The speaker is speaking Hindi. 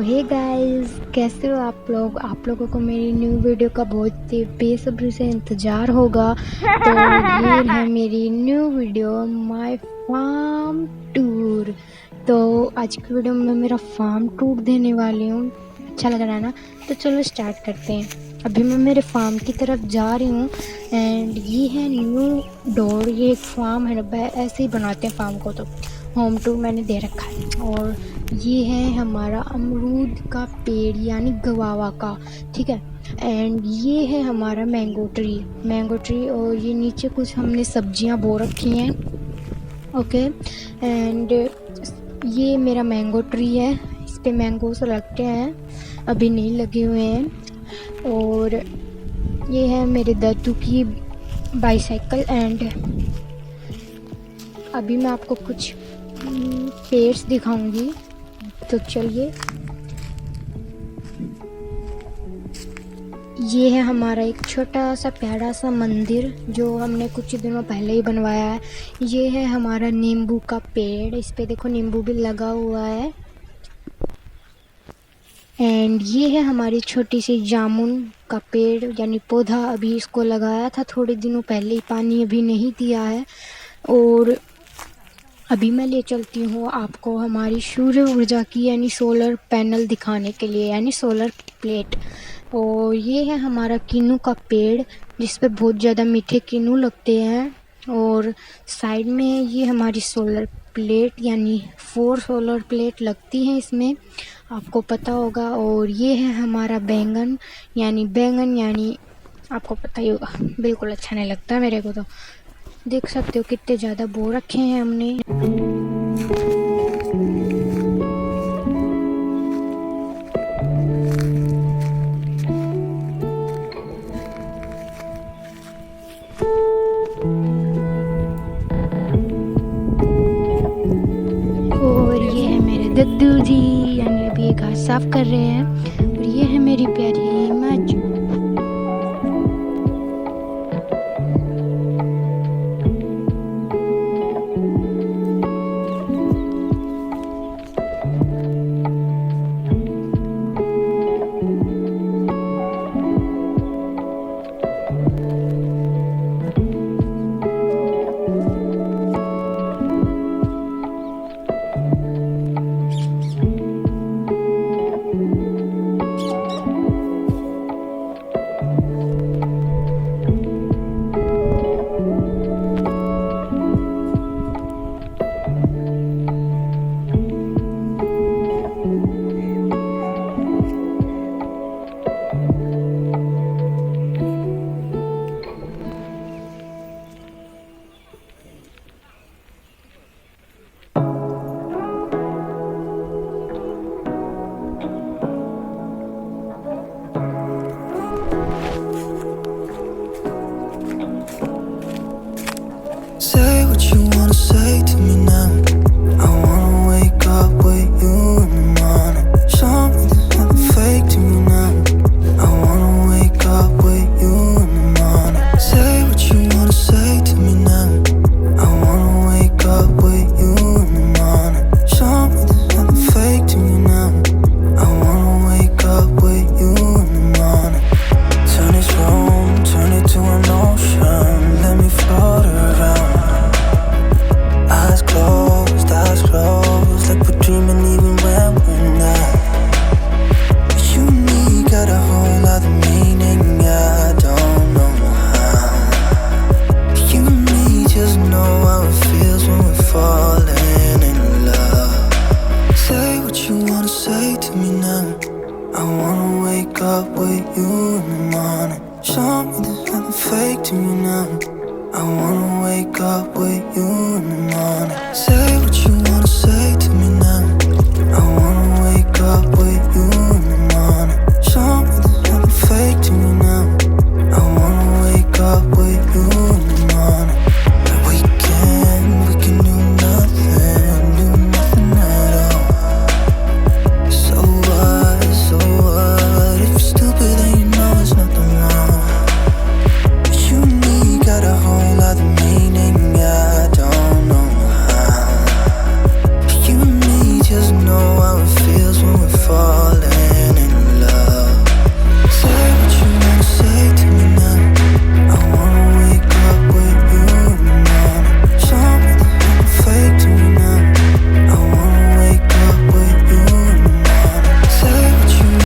हे गाइस, कैसे हो आप लोगों को मेरी न्यू वीडियो का बहुत ही बेसब्री से इंतज़ार होगा। तो ये है मेरी new video my farm tour. तो आज की वीडियो में मेरा फार्म टूर देने वाली हूँ। अच्छा लग रहा है ना? तो चलो स्टार्ट करते हैं। अभी मैं मेरे फार्म की तरफ जा रही हूँ एंड ये है न्यू डोर। ये एक फार्म है ना, ऐसे ही बनाते हैं फार्म को। तो होम टूर मैंने दे रखा है। और ये है हमारा अमरूद का पेड़ यानी गवावा का, ठीक है। एंड ये है हमारा मैंगो ट्री और ये नीचे कुछ हमने सब्जियां बो रखी हैं, ओके। एंड ये मेरा मैंगो ट्री है, इस पे मैंगोस लगते हैं, अभी नहीं लगे हुए हैं। और ये है मेरे दादू की बाईसाइकिल। एंड अभी मैं आपको कुछ पेड़्स दिखाऊंगी, तो चलिए। ये है हमारा एक छोटा सा प्यारा सा मंदिर जो हमने कुछ दिनों पहले ही बनवाया है। ये है हमारा नींबू का पेड़, इस पे देखो नींबू भी लगा हुआ है। एंड ये है हमारी छोटी सी जामुन का पेड़ यानी पौधा, अभी इसको लगाया था थोड़े दिनों पहले ही, पानी अभी नहीं दिया है। और अभी मैं ले चलती हूँ आपको हमारी सूर्य ऊर्जा की यानी सोलर पैनल दिखाने के लिए, यानी सोलर प्लेट। और ये है हमारा किन्नू का पेड़ जिस पे बहुत ज़्यादा मीठे किन्नू लगते हैं। और साइड में ये हमारी सोलर प्लेट यानी 4 सोलर प्लेट लगती हैं इसमें, आपको पता होगा। और ये है हमारा बैंगन यानी आपको पता ही होगा, बिल्कुल अच्छा नहीं लगता मेरे को। तो देख सकते हो कितने ज़्यादा बो रखे हैं हमने। और ये है मेरे दद्दू जी, यानी अभी ये घास साफ कर रहे हैं। और ये है मेरी प्यारी